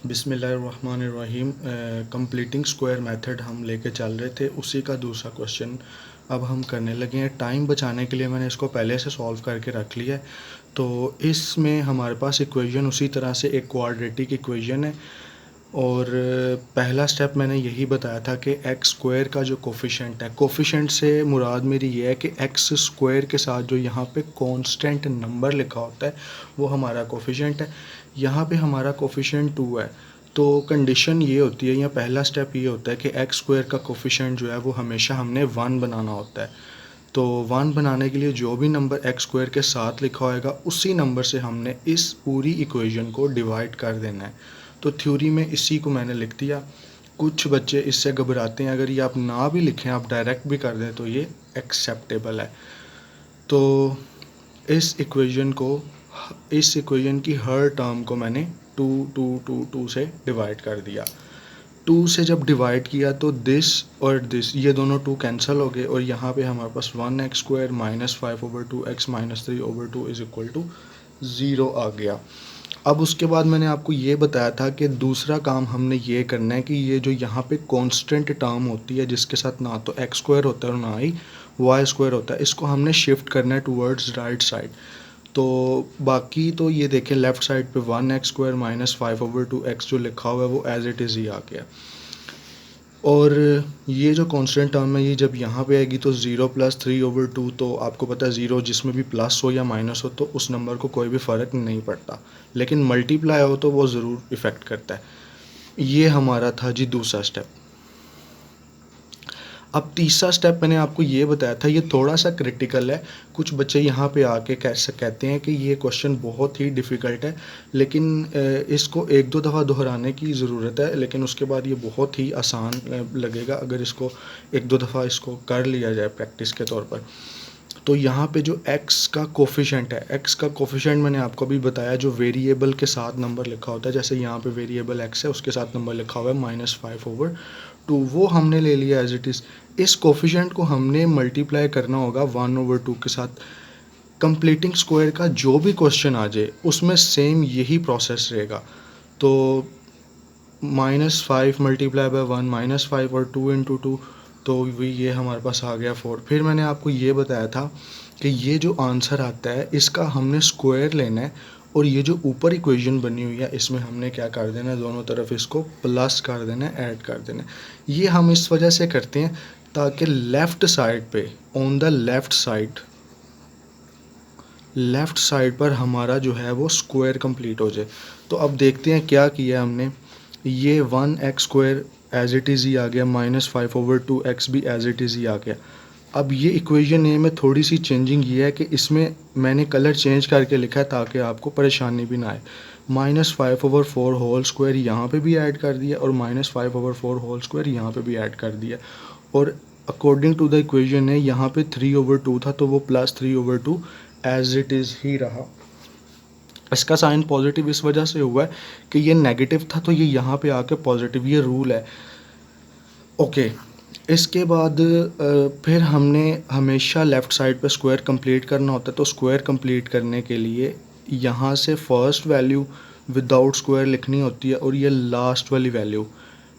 बिस्मिल्लाहिर्रहमानिर्रहीम। Completing square method हम लेके चल रहे थे, उसी का दूसरा क्वेश्चन अब हम करने लगे हैं। टाइम बचाने के लिए मैंने इसको पहले से सॉल्व करके रख लिया है। तो इसमें हमारे पास इक्वेशन उसी तरह से एक क्वाड्रेटिक इक्वेशन है, और पहला स्टेप मैंने यही बताया था कि एक्स स्क्वायर का जो कोफिशेंट है, कोफिशेंट से मुराद मेरी ये है कि एक्स स्क्वायर के साथ जो यहाँ पे कांस्टेंट नंबर लिखा होता है वो हमारा कोफिशेंट है। यहाँ पे हमारा कोफिशेंट 2 है, तो कंडीशन ये होती है, या पहला स्टेप ये होता है कि एक्स स्क्वायर का कोफिशेंट जो है वो हमेशा हमने 1 बनाना होता है। तो 1 बनाने के लिए जो भी नंबर एक्स स्क्वायर के साथ लिखा होएगा उसी नंबर से हमने इस पूरी इक्वेशन को डिवाइड कर देना है। तो थ्योरी में इसी को मैंने लिख दिया। कुछ बच्चे इससे घबराते हैं, अगर ये आप ना भी लिखें, आप डायरेक्ट भी कर दें तो ये एक्सेप्टेबल है। तो इस इक्वेशन की हर टर्म को मैंने 2 से डिवाइड कर दिया। 2 से जब डिवाइड किया तो दिस और दिस, ये दोनों 2 कैंसिल हो गए, और यहाँ पे हमारे पास 1x square minus 5/2x minus 3/2 is equal to 0 आ गया। अब उसके बाद मैंने आपको ये बताया था कि दूसरा काम हमने ये करना है कि ये जो यहाँ पे कांस्टेंट टर्म होती है जिसके साथ ना तो एक्स स्क्वायर होता है और ना ही वाई स्क्वायर होता है, इसको हमने शिफ्ट करना है टूवर्ड्स राइट साइड। तो बाकी तो ये देखें, लेफ़्ट साइड पे 1x स्क्वायर माइनस 5/2x जो लिखा हुआ है वो एज इट इज़ ही आ गया। और ये जो कांस्टेंट टर्म है ये जब यहाँ पे आएगी तो 0 + 3/2, तो आपको पता है 0 जिसमें भी प्लस हो या माइनस हो तो उस नंबर को कोई भी फ़र्क नहीं पड़ता, लेकिन मल्टीप्लाई हो तो वो ज़रूर इफ़ेक्ट करता है। ये हमारा था जी दूसरा स्टेप। अब तीसरा स्टेप मैंने आपको ये बताया था, ये थोड़ा सा क्रिटिकल है। कुछ बच्चे यहाँ पे आके कैसे कहते हैं कि ये क्वेश्चन बहुत ही डिफ़िकल्ट है, लेकिन इसको 1-2 दफ़ा दोहराने की ज़रूरत है, लेकिन उसके बाद ये बहुत ही आसान लगेगा अगर इसको 1-2 दफ़ा इसको कर लिया जाए प्रैक्टिस के तौर पर। तो यहाँ पे जो x का कोफिशेंट है, x का कोफिशेंट मैंने आपको अभी बताया, जो वेरिएबल के साथ नंबर लिखा होता है, जैसे यहाँ पे वेरिएबल x है उसके साथ नंबर लिखा हुआ है -5/2, वो हमने ले लिया एज इट इज़। इस कोफिशेंट को हमने मल्टीप्लाई करना होगा 1/2 के साथ। कंप्लीटिंग स्क्वायर का जो भी क्वेश्चन आ जाए उसमें सेम यही प्रोसेस रहेगा। तो -5 × 1 -5 और 2 × 2, तो ये हमारे पास आ गया 4। फिर मैंने आपको ये बताया था कि ये जो आंसर आता है इसका हमने स्क्वायर लेना है, और ये जो ऊपर इक्वेशन बनी हुई है इसमें हमने क्या कर देना है, दोनों तरफ इसको प्लस कर देना है, ऐड कर देना है। ये हम इस वजह से करते हैं ताकि लेफ़्ट साइड पे, ऑन द लेफ़्ट साइड पर हमारा जो है वो स्क्वायर कंप्लीट हो जाए। तो अब देखते हैं क्या किया हमने। ये 1x square as it is ही आ गया, -5/2x भी एज इट इज़ ही आ गया। अब ये इक्वेशन ए में थोड़ी सी चेंजिंग ये है कि इसमें मैंने कलर चेंज करके लिखा है ताकि आपको परेशानी भी ना आए। -5/4 होल स्क्वायर यहाँ पे भी ऐड कर दिया, और -5/4 होल स्क्वायर यहाँ पे भी ऐड कर दिया, और अकॉर्डिंग टू द इक्वेशन है यहाँ पे 3/2 था तो वो +3/2 एज इट इज़ ही रहा। इसका साइन पॉजिटिव इस वजह से हुआ है कि ये नेगेटिव था तो ये यहाँ पे आके पॉजिटिव, ये रूल है। ओके, इसके बाद फिर हमने हमेशा लेफ़्ट साइड पे स्क्वायर कंप्लीट करना होता है। तो स्क्वायर कंप्लीट करने के लिए यहाँ से फर्स्ट वैल्यू विदाउट स्क्वायर लिखनी होती है, और ये लास्ट वाली वैल्यू,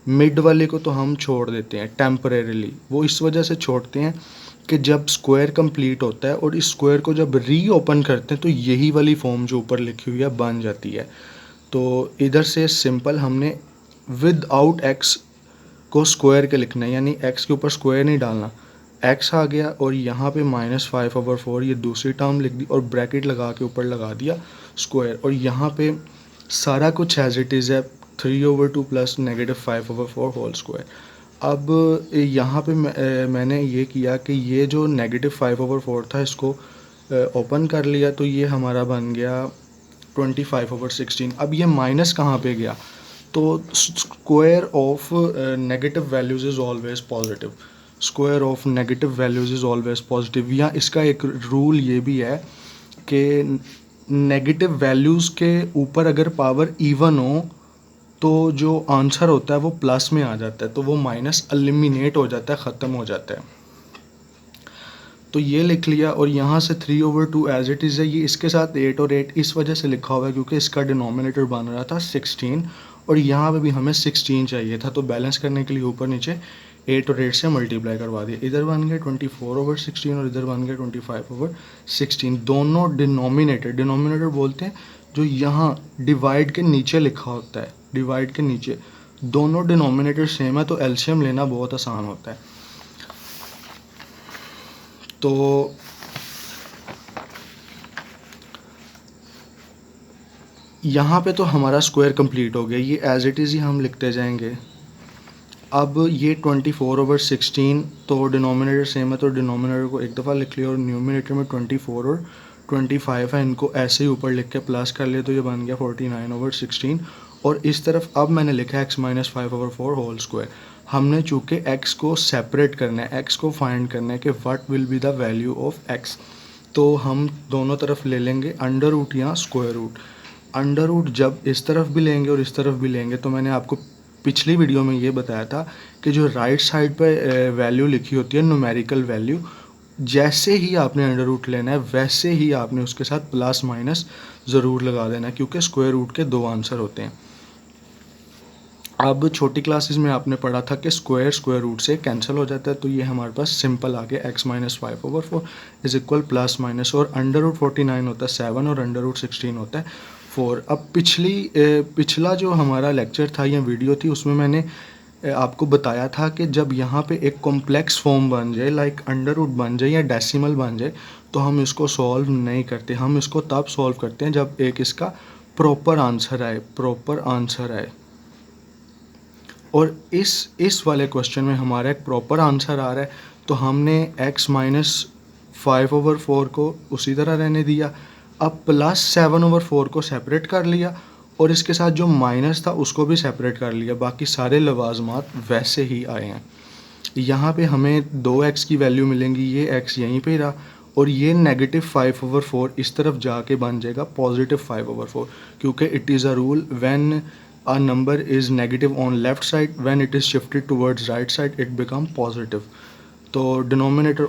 मिड वाले को तो हम छोड़ देते हैं टेम्परेरीली। वो इस वजह से छोड़ते हैं कि जब स्क्वायर कंप्लीट होता है और इस स्क्वायर को जब रीओपन करते हैं तो यही वाली फॉर्म जो ऊपर लिखी हुई है बन जाती है। तो इधर से सिंपल हमने विदाउट एक्स को स्क्वायर के लिखना है, यानी एक्स के ऊपर स्क्वायर नहीं डालना। एक्स आ गया और यहाँ पे -5/4 ये दूसरी टर्म लिख दी, और ब्रैकेट लगा के ऊपर लगा दिया स्क्वायर, और यहाँ पे सारा कुछ एज इट इज़ है, 3/2 प्लस -5/4 होल स्क्वायर। अब यहाँ पे मैंने ये किया कि ये जो -5/4 था इसको ओपन कर लिया, तो ये हमारा बन गया 25/16। अब ये माइनस कहाँ पे गया, तो square of negative values is always positive, square of negative values is always positive. या इसका एक रूल ये भी है कि नेगेटिव वैल्यूज़ के ऊपर अगर पावर इवन हो तो जो आंसर होता है वो प्लस में आ जाता है, तो वो माइनस एलिमिनेट हो जाता है, ख़त्म हो जाता है। तो ये लिख लिया, और यहाँ से 3/2 एज इट इज़ है, ये इसके साथ 8 और 8 इस वजह से लिखा हुआ है क्योंकि इसका डिनोमिनेटर बन रहा था 16, और यहाँ पे भी हमें 16 चाहिए था, तो बैलेंस करने के लिए ऊपर नीचे 8 और 8 से मल्टीप्लाई करवा दिया। इधर बन गया 24/16 और इधर बन गया 25/16। दोनों डिनोमिनेटर बोलते हैं जो यहाँ डिवाइड के नीचे लिखा होता है, डिवाइड के नीचे दोनों डिनोमिनेटर सेम है, तो एलसीएम लेना बहुत आसान होता है। तो यहाँ पे तो हमारा स्क्वायर कंप्लीट हो गया, ये एज इट इज़ ही हम लिखते जाएंगे। अब ये 24/16, तो डिनोमिनेटर सेम है तो डिनोमिनेटर को एक दफ़ा लिख लिया और न्यूमिनेटर में 24 और 25 है, इनको ऐसे ही ऊपर लिख के प्लस कर लिया, तो ये बन गया 49/16। और इस तरफ अब मैंने लिखा है x-5/4 होल स्क्वायर। हमने चूँकि x को सेपरेट करना है, x को फाइंड करना है कि what will be the value of x, तो हम दोनों तरफ ले लेंगे अंडर रूट या स्क्वायर रूट। अंडर रूट जब इस तरफ भी लेंगे और इस तरफ भी लेंगे, तो मैंने आपको पिछली वीडियो में ये बताया था कि जो राइट साइड पे वैल्यू लिखी होती है न्यूमेरिकल वैल्यू, जैसे ही आपने अंडर रूट लेना है वैसे ही आपने उसके साथ प्लस माइनस ज़रूर लगा देना है, क्योंकि स्क्वायर रूट के 2 आंसर होते हैं। अब छोटी क्लासेस में आपने पढ़ा था कि स्क्वायर रूट से कैंसिल हो जाता है, तो ये हमारे पास सिंपल आ गया x-5/4 is equal plus minus, और अंडर रूट 49 होता है 7 और अंडर रूट 16 होता है 4। अब पिछला जो हमारा लेक्चर था या वीडियो थी, उसमें मैंने आपको बताया था कि जब यहाँ पे एक कॉम्प्लेक्स फॉर्म बन जाए, लाइक अंडर रूट बन जाए या डेसिमल बन जाए, तो हम इसको सॉल्व नहीं करते, हम इसको तब सॉल्व करते हैं जब एक इसका प्रॉपर आंसर आए। और इस वाले क्वेश्चन में हमारा एक प्रॉपर आंसर आ रहा है, तो हमने x-5/4 को उसी तरह रहने दिया। अब +7/4 को सेपरेट कर लिया और इसके साथ जो माइनस था उसको भी सेपरेट कर लिया, बाकी सारे लवाजमात वैसे ही आए हैं। यहाँ पे हमें 2x की वैल्यू मिलेंगी, ये x यहीं पे रहा, और ये -5/4 इस तरफ जाके बन जाएगा +5/4, क्योंकि it is a rule when a number is negative on left side, when it is shifted towards right side it become positive। तो डिनोमिनेटर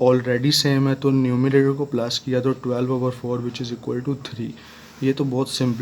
ऑलरेडी सेम है, तो न्यूमिनेटर को प्लस किया तो 12/4 विच इज़ इक्वल टू 3। ये तो बहुत simple